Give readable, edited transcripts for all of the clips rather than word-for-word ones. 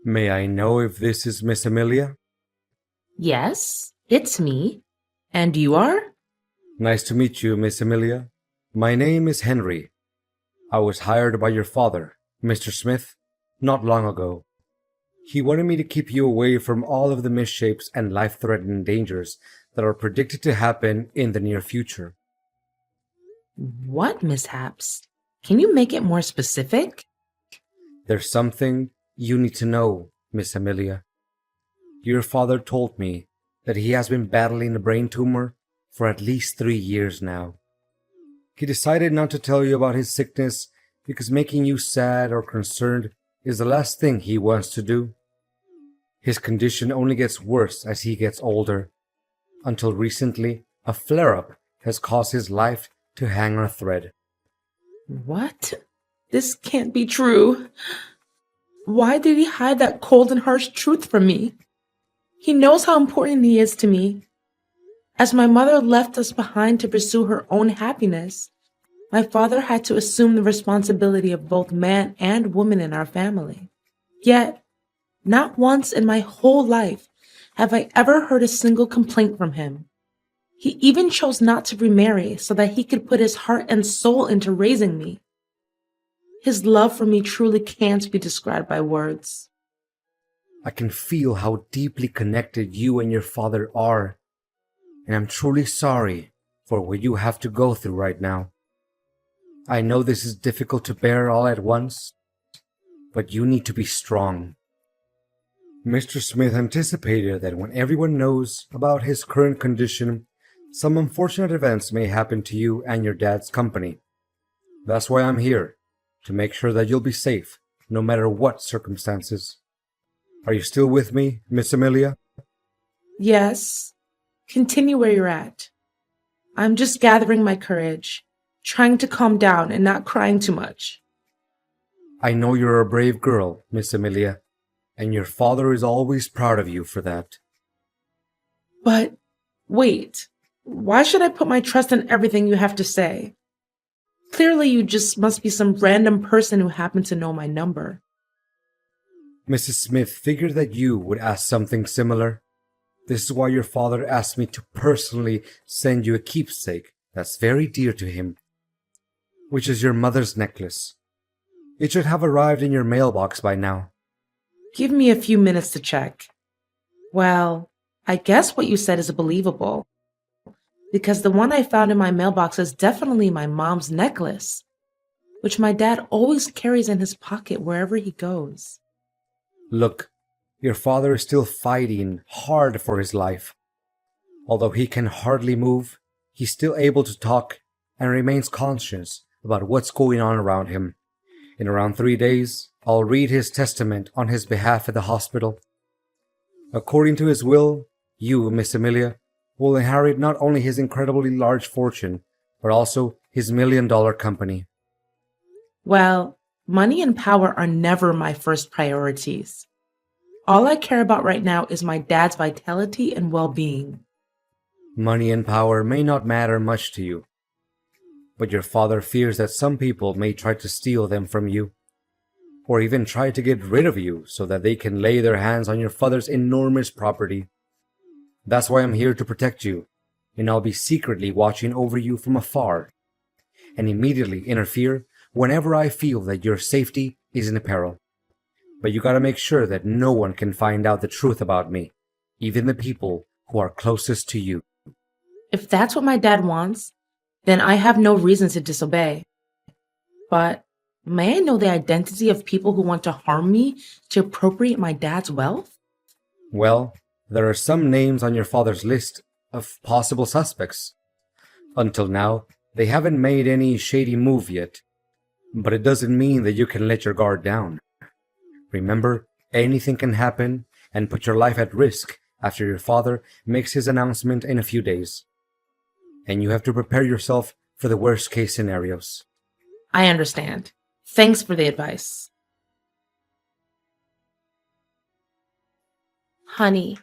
May I know if this is Miss Amelia? Yes, it's me. And you are? Nice to meet you, Miss Amelia. My name is Henry. I was hired by your father, Mr. Smith, not long ago. He wanted me to keep you away from all of the misshapes and life-threatening dangers that are predicted to happen in the near future. What mishaps? Can you make it more specific? There's something you need to know, Miss Amelia. Your father told me that he has been battling a brain tumor for at least 3 years now. He decided not to tell you about his sickness because making you sad or concerned is the last thing he wants to do. His condition only gets worse as he gets older. Until recently, a flare-up has caused his life to hang on a thread. What? This can't be true. Why did he hide that cold and harsh truth from me? He knows how important he is to me. As my mother left us behind to pursue her own happiness, my father had to assume the responsibility of both man and woman in our family. Yet, not once in my whole life have I ever heard a single complaint from him. He even chose not to remarry so that he could put his heart and soul into raising me. His love for me truly can't be described by words. I can feel how deeply connected you and your father are, and I'm truly sorry for what you have to go through right now. I know this is difficult to bear all at once, but you need to be strong. Mr. Smith anticipated that when everyone knows about his current condition, some unfortunate events may happen to you and your dad's company. That's why I'm here, to make sure that you'll be safe, no matter what circumstances. Are you still with me, Miss Amelia? Yes, continue where you're at. I'm just gathering my courage, trying to calm down and not crying too much. I know you're a brave girl, Miss Amelia, and your father is always proud of you for that. But wait, why should I put my trust in everything you have to say? Clearly, you just must be some random person who happened to know my number. Mrs. Smith figured that you would ask something similar. This is why your father asked me to personally send you a keepsake that's very dear to him, which is your mother's necklace. It should have arrived in your mailbox by now. Give me a few minutes to check. Well, I guess what you said is believable, because the one I found in my mailbox is definitely my mom's necklace, which my dad always carries in his pocket wherever he goes. Look, your father is still fighting hard for his life. Although he can hardly move, he's still able to talk and remains conscious about what's going on around him. In around 3 days, I'll read his testament on his behalf at the hospital. According to his will, you, Miss Amelia, will inherit not only his incredibly large fortune, but also his $1 million company. Well, money and power are never my first priorities. All I care about right now is my dad's vitality and well-being. Money and power may not matter much to you, but your father fears that some people may try to steal them from you, or even try to get rid of you so that they can lay their hands on your father's enormous property. That's why I'm here to protect you, and I'll be secretly watching over you from afar, and immediately interfere whenever I feel that your safety is in peril. But you gotta make sure that no one can find out the truth about me, even the people who are closest to you. If that's what my dad wants, then I have no reason to disobey. But may I know the identity of people who want to harm me to appropriate my dad's wealth? Well, there are some names on your father's list of possible suspects. Until now, they haven't made any shady move yet, but it doesn't mean that you can let your guard down. Remember, anything can happen and put your life at risk after your father makes his announcement in a few days. And you have to prepare yourself for the worst case scenarios. I understand. Thanks for the advice. Honey,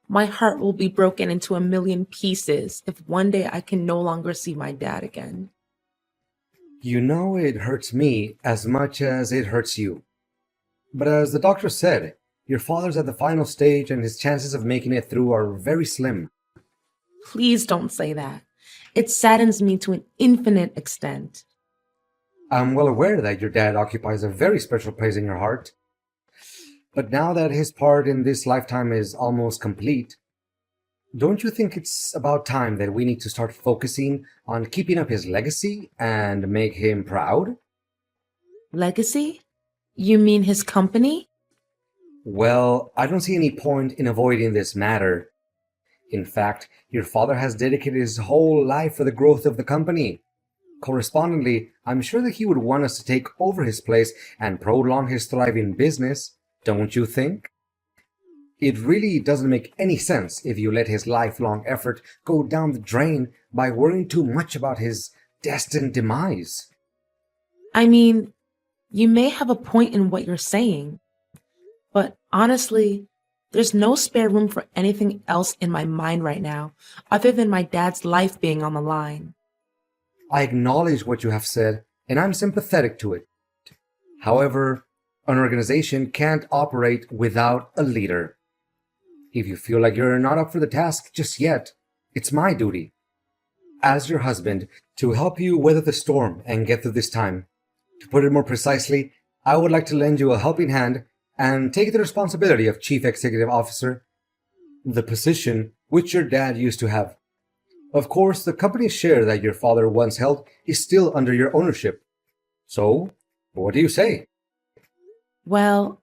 my heart will be broken into a million pieces if one day I can no longer see my dad again. You know it hurts me as much as it hurts you. But as the doctor said, Your father's at the final stage and his chances of making it through are very slim. Please don't say that. It saddens me to an infinite extent. I'm well aware that your dad occupies a very special place in your heart. But now that his part in this lifetime is almost complete, don't you think it's about time that we need to start focusing on keeping up his legacy and make him proud? Legacy? You mean his company? Well, I don't see any point in avoiding this matter. In fact, your father has dedicated his whole life for the growth of the company. Correspondingly, I'm sure that he would want us to take over his place and prolong his thriving business, don't you think? It really doesn't make any sense if you let his lifelong effort go down the drain by worrying too much about his destined demise. I mean, you may have a point in what you're saying, but honestly, there's no spare room for anything else in my mind right now, other than my dad's life being on the line. I acknowledge what you have said, and I'm sympathetic to it. However, an organization can't operate without a leader. If you feel like you're not up for the task just yet, it's my duty, as your husband, to help you weather the storm and get through this time. To put it more precisely, I would like to lend you a helping hand and take the responsibility of Chief Executive Officer, the position which your dad used to have. Of course, the company's share that your father once held is still under your ownership. So, what do you say? Well,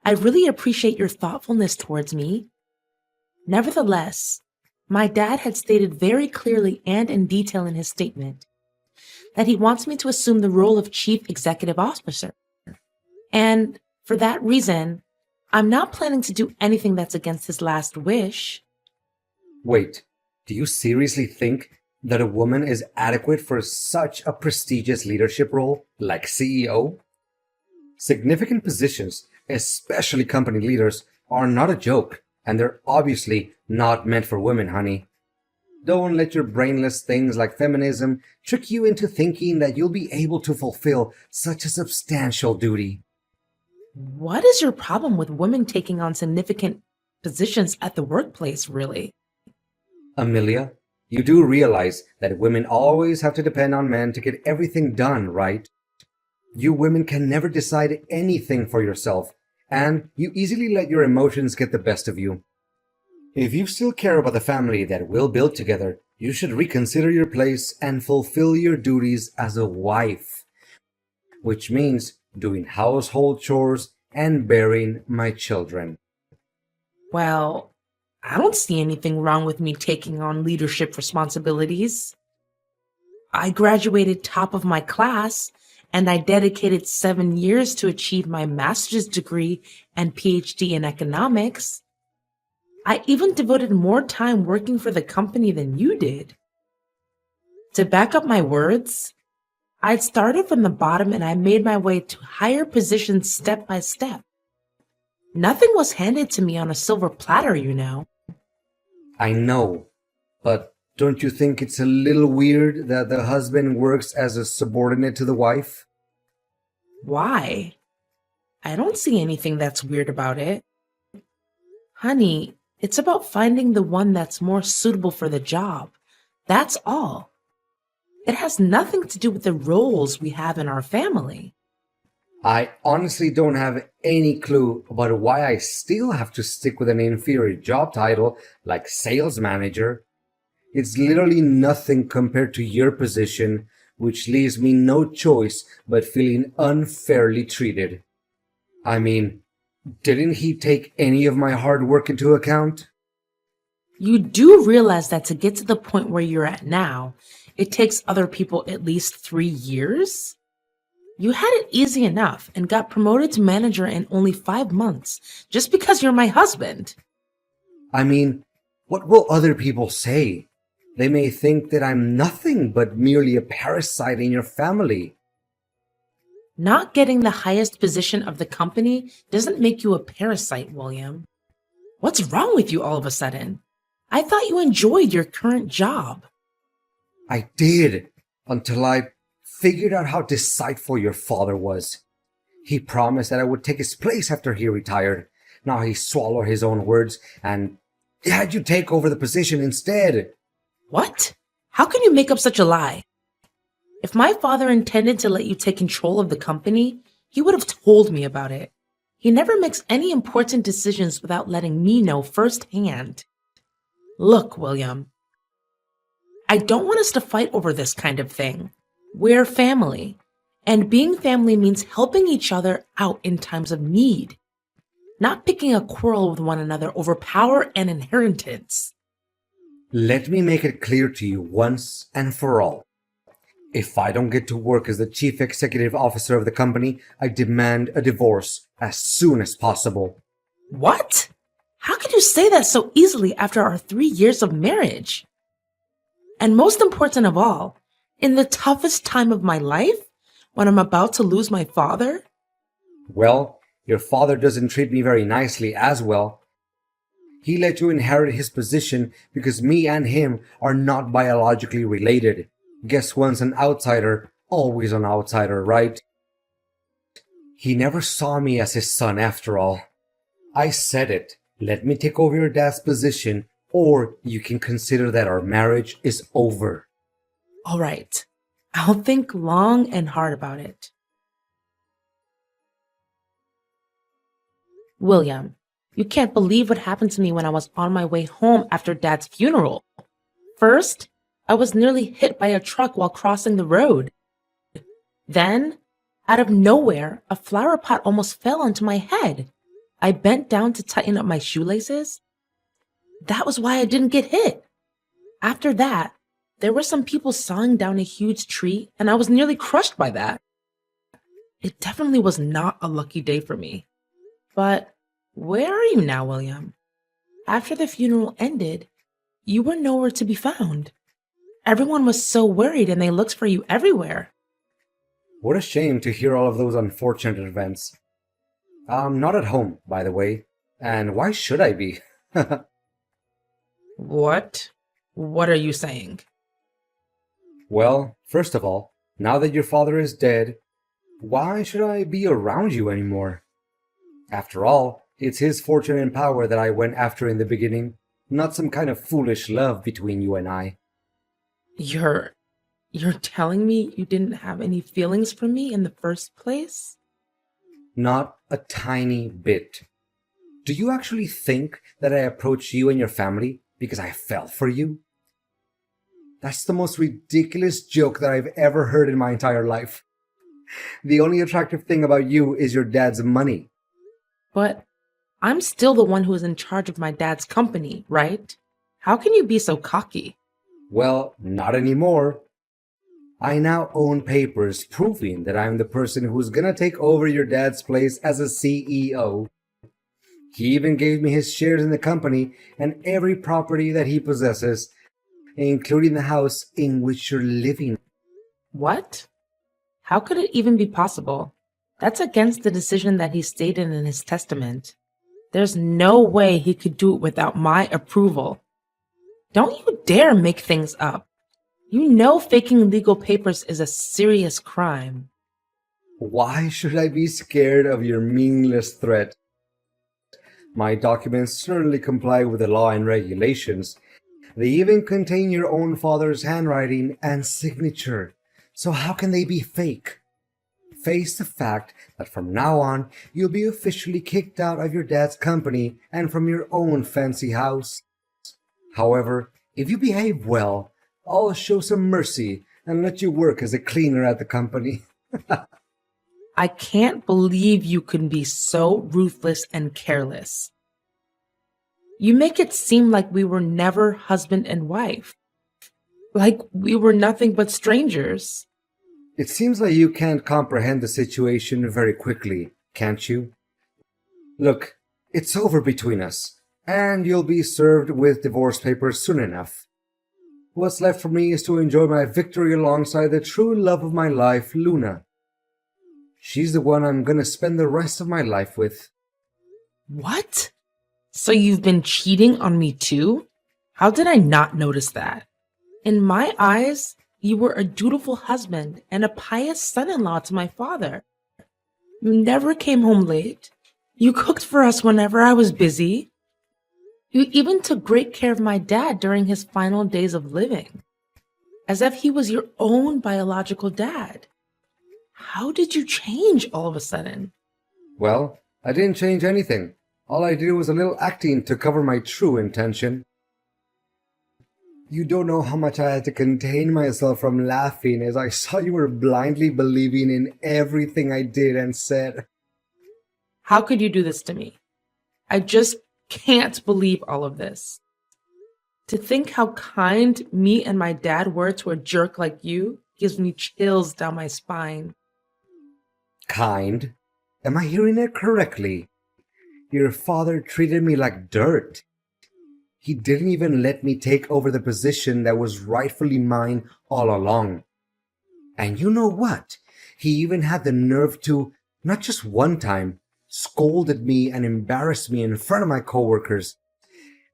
I really appreciate your thoughtfulness towards me. Nevertheless, my dad had stated very clearly and in detail in his statement that he wants me to assume the role of Chief Executive Officer. And for that reason, I'm not planning to do anything that's against his last wish. Wait, do you seriously think that a woman is adequate for such a prestigious leadership role like CEO? Significant positions, especially company leaders, are not a joke, and they're obviously not meant for women, honey. Don't let your brainless things like feminism trick you into thinking that you'll be able to fulfill such a substantial duty. What is your problem with women taking on significant positions at the workplace, really? Amelia, you do realize that women always have to depend on men to get everything done, right? You women can never decide anything for yourself, and you easily let your emotions get the best of you. If you still care about the family that we'll build together, you should reconsider your place and fulfill your duties as a wife, which means doing household chores and bearing my children. Well, I don't see anything wrong with me taking on leadership responsibilities. I graduated top of my class, and I dedicated 7 years to achieve my master's degree and PhD in economics. I even devoted more time working for the company than you did. To back up my words, I'd started from the bottom and I made my way to higher positions step by step. Nothing was handed to me on a silver platter, you know. I know, but don't you think it's a little weird that the husband works as a subordinate to the wife? Why? I don't see anything that's weird about it. Honey, it's about finding the one that's more suitable for the job. That's all. It has nothing to do with the roles we have in our family. I honestly don't have any clue about why I still have to stick with an inferior job title like sales manager. It's literally nothing compared to your position, which leaves me no choice but feeling unfairly treated. I mean, didn't he take any of my hard work into account? You do realize that to get to the point where you're at now, it takes other people at least 3 years? You had it easy enough and got promoted to manager in only 5 months just because you're my husband. I mean, what will other people say? They may think that I'm nothing but merely a parasite in your family. Not getting the highest position of the company doesn't make you a parasite, William. What's wrong with you all of a sudden? I thought you enjoyed your current job. I did, until I figured out how deceitful your father was. He promised that I would take his place after he retired, Now he swallowed his own words and had you take over the position instead. What? How can you make up such a lie? If my father intended to let you take control of the company, he would have told me about it. He never makes any important decisions without letting me know firsthand. Look, William, I don't want us to fight over this kind of thing. We're family, and being family means helping each other out in times of need, not picking a quarrel with one another over power and inheritance. Let me make it clear to you once and for all. If I don't get to work as the chief executive officer of the company, I demand a divorce as soon as possible. What? How could you say that so easily after our 3 years of marriage? And most important of all, in the toughest time of my life, when I'm about to lose my father? Well, your father doesn't treat me very nicely as well. He let you inherit his position because me and him are not biologically related. Guess once an outsider, always an outsider, right? He never saw me as his son after all. I said it. Let me take over your dad's position, or you can consider that our marriage is over. All right. I'll think long and hard about it. William, you can't believe what happened to me when I was on my way home after Dad's funeral. First, I was nearly hit by a truck while crossing the road. Then, out of nowhere, a flower pot almost fell onto my head. I bent down to tighten up my shoelaces. That was why I didn't get hit. After that, there were some people sawing down a huge tree, and I was nearly crushed by that. It definitely was not a lucky day for me. But where are you now, William? After the funeral ended, you were nowhere to be found. Everyone was so worried and they looked for you everywhere. What a shame to hear all of those unfortunate events. I'm not at home, by the way. And why should I be? What? What are you saying? Well, first of all, now that your father is dead, why should I be around you anymore? After all, it's his fortune and power that I went after in the beginning, not some kind of foolish love between you and I. You're telling me you didn't have any feelings for me in the first place? Not a tiny bit. Do you actually think that I approached you and your family because I fell for you? That's the most ridiculous joke that I've ever heard in my entire life. The only attractive thing about you is your dad's money. But I'm still the one who is in charge of my dad's company, right? How can you be so cocky? Well, not anymore. I now own papers proving that I'm the person who's gonna take over your dad's place as a CEO. He even gave me his shares in the company and every property that he possesses, including the house in which you're living. What? How could it even be possible? That's against the decision that he stated in his testament. There's no way he could do it without my approval. Don't you dare make things up. You know faking legal papers is a serious crime. Why should I be scared of your meaningless threat? My documents certainly comply with the law and regulations. They even contain your own father's handwriting and signature. So how can they be fake? Face the fact that from now on, you'll be officially kicked out of your dad's company and from your own fancy house. However, if you behave well, I'll show some mercy and let you work as a cleaner at the company. I can't believe you can be so ruthless and careless. You make it seem like we were never husband and wife. Like we were nothing but strangers. It seems like you can't comprehend the situation very quickly, can't you? Look, it's over between us, and you'll be served with divorce papers soon enough. What's left for me is to enjoy my victory alongside the true love of my life, Luna. She's the one I'm gonna spend the rest of my life with. What? So you've been cheating on me too? How did I not notice that? In my eyes, you were a dutiful husband and a pious son-in-law to my father. You never came home late. You cooked for us whenever I was busy. You even took great care of my dad during his final days of living, as if he was your own biological dad. How did you change all of a sudden? Well, I didn't change anything. All I did was a little acting to cover my true intention. You don't know how much I had to contain myself from laughing as I saw you were blindly believing in everything I did and said. How could you do this to me? I just can't believe all of this. To think how kind me and my dad were to a jerk like you gives me chills down my spine. Kind? Am I hearing it correctly? Your father treated me like dirt. He didn't even let me take over the position that was rightfully mine all along. And you know what? He even had the nerve to, not just one time, scolded me and embarrassed me in front of my coworkers.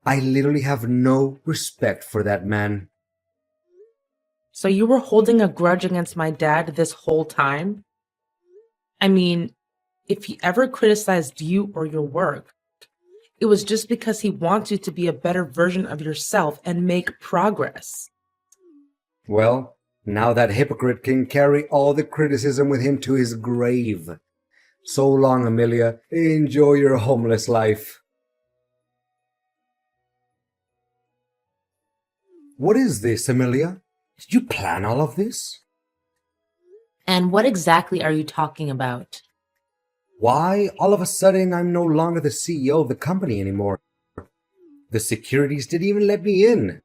I literally have no respect for that man. So you were holding a grudge against my dad this whole time? I mean, if he ever criticized you or your work, it was just because he wants you to be a better version of yourself and make progress. Well, now that hypocrite can carry all the criticism with him to his grave. So long, Amelia. Enjoy your homeless life. What is this, Amelia? Did you plan all of this? And what exactly are you talking about? Why, all of a sudden, I'm no longer the CEO of the company anymore. The securities didn't even let me in.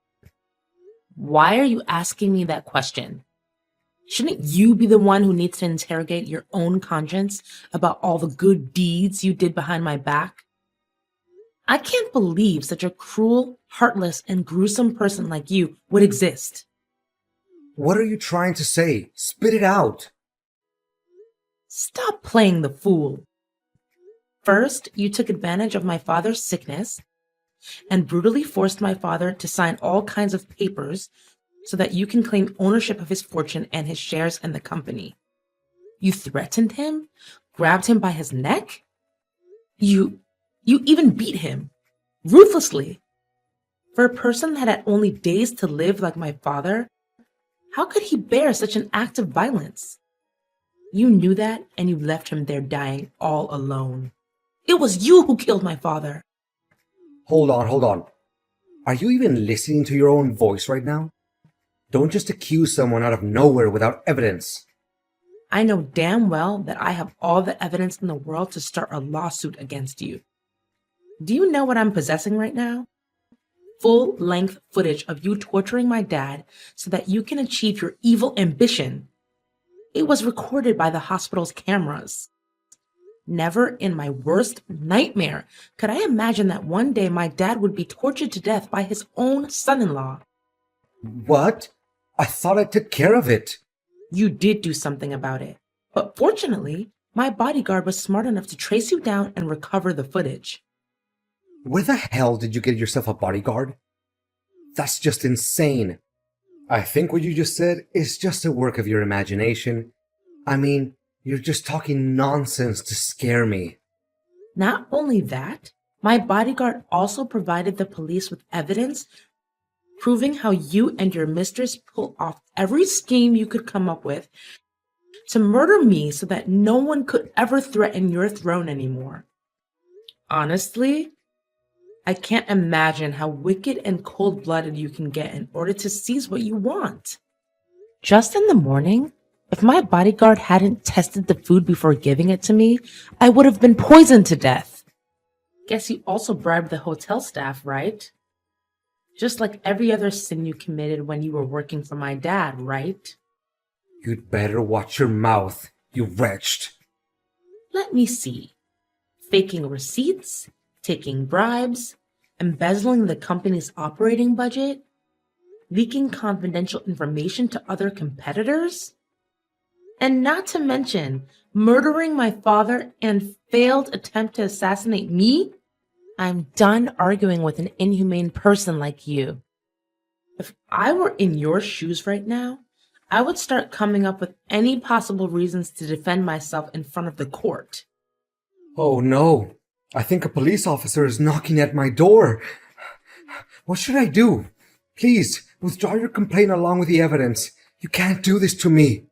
Why are you asking me that question? Shouldn't you be the one who needs to interrogate your own conscience about all the good deeds you did behind my back? I can't believe such a cruel, heartless, and gruesome person like you would exist. What are you trying to say? Spit it out. Stop playing the fool. First, you took advantage of my father's sickness and brutally forced my father to sign all kinds of papers so that you can claim ownership of his fortune and his shares in the company. You threatened him, grabbed him by his neck. You even beat him, ruthlessly. For a person that had only days to live like my father, how could he bear such an act of violence? You knew that, and you left him there dying all alone. It was you who killed my father. Hold on. Are you even listening to your own voice right now? Don't just accuse someone out of nowhere without evidence. I know damn well that I have all the evidence in the world to start a lawsuit against you. Do you know what I'm possessing right now? Full-length footage of you torturing my dad so that you can achieve your evil ambition. It was recorded by the hospital's cameras. Never in my worst nightmare could I imagine that one day my dad would be tortured to death by his own son-in-law. What? I thought I took care of it. You did do something about it. But fortunately, my bodyguard was smart enough to trace you down and recover the footage. Where the hell did you get yourself a bodyguard? That's just insane. I think what you just said is just a work of your imagination. I mean, you're just talking nonsense to scare me. Not only that, my bodyguard also provided the police with evidence proving how you and your mistress pull off every scheme you could come up with to murder me so that no one could ever threaten your throne anymore. Honestly, I can't imagine how wicked and cold-blooded you can get in order to seize what you want. Just in the morning, if my bodyguard hadn't tested the food before giving it to me, I would have been poisoned to death. Guess you also bribed the hotel staff, right? Just like every other sin you committed when you were working for my dad, right? You'd better watch your mouth, you wretch. Let me see. Faking receipts, taking bribes, embezzling the company's operating budget, leaking confidential information to other competitors, and not to mention murdering my father and failed attempt to assassinate me? I'm done arguing with an inhumane person like you. If I were in your shoes right now, I would start coming up with any possible reasons to defend myself in front of the court. Oh no, I think a police officer is knocking at my door. What should I do? Please, withdraw your complaint along with the evidence. You can't do this to me.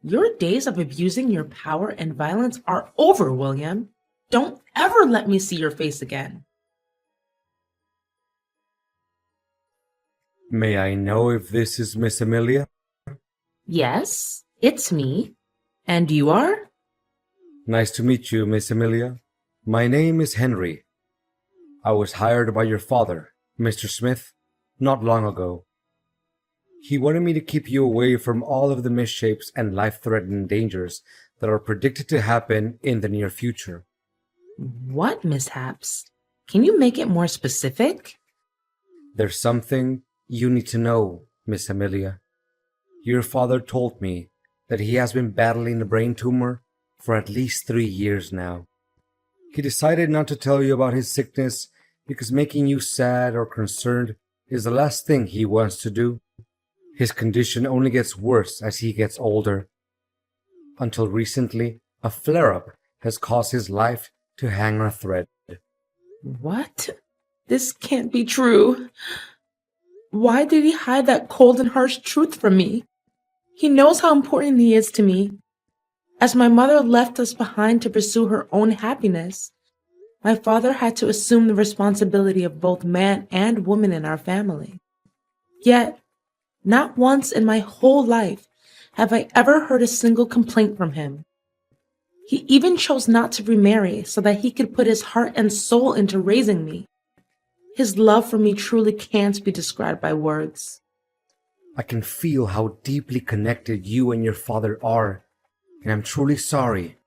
Your days of abusing your power and violence are over, William. Don't ever let me see your face again. May I know if this is Miss Amelia? Yes, it's me. And you are? Nice to meet you, Miss Amelia. My name is Henry. I was hired by your father, Mr. Smith, not long ago. He wanted me to keep you away from all of the misshapes and life-threatening dangers that are predicted to happen in the near future. What mishaps? Can you make it more specific? There's something you need to know, Miss Amelia. Your father told me that he has been battling a brain tumor for at least 3 years now. He decided not to tell you about his sickness because making you sad or concerned is the last thing he wants to do. His condition only gets worse as he gets older. Until recently, a flare-up has caused his life to hang on a thread. What? This can't be true. Why did he hide that cold and harsh truth from me? He knows how important he is to me. As my mother left us behind to pursue her own happiness, my father had to assume the responsibility of both man and woman in our family. Yet, not once in my whole life have I ever heard a single complaint from him. He even chose not to remarry so that he could put his heart and soul into raising me. His love for me truly can't be described by words. I can feel how deeply connected you and your father are, and I'm truly sorry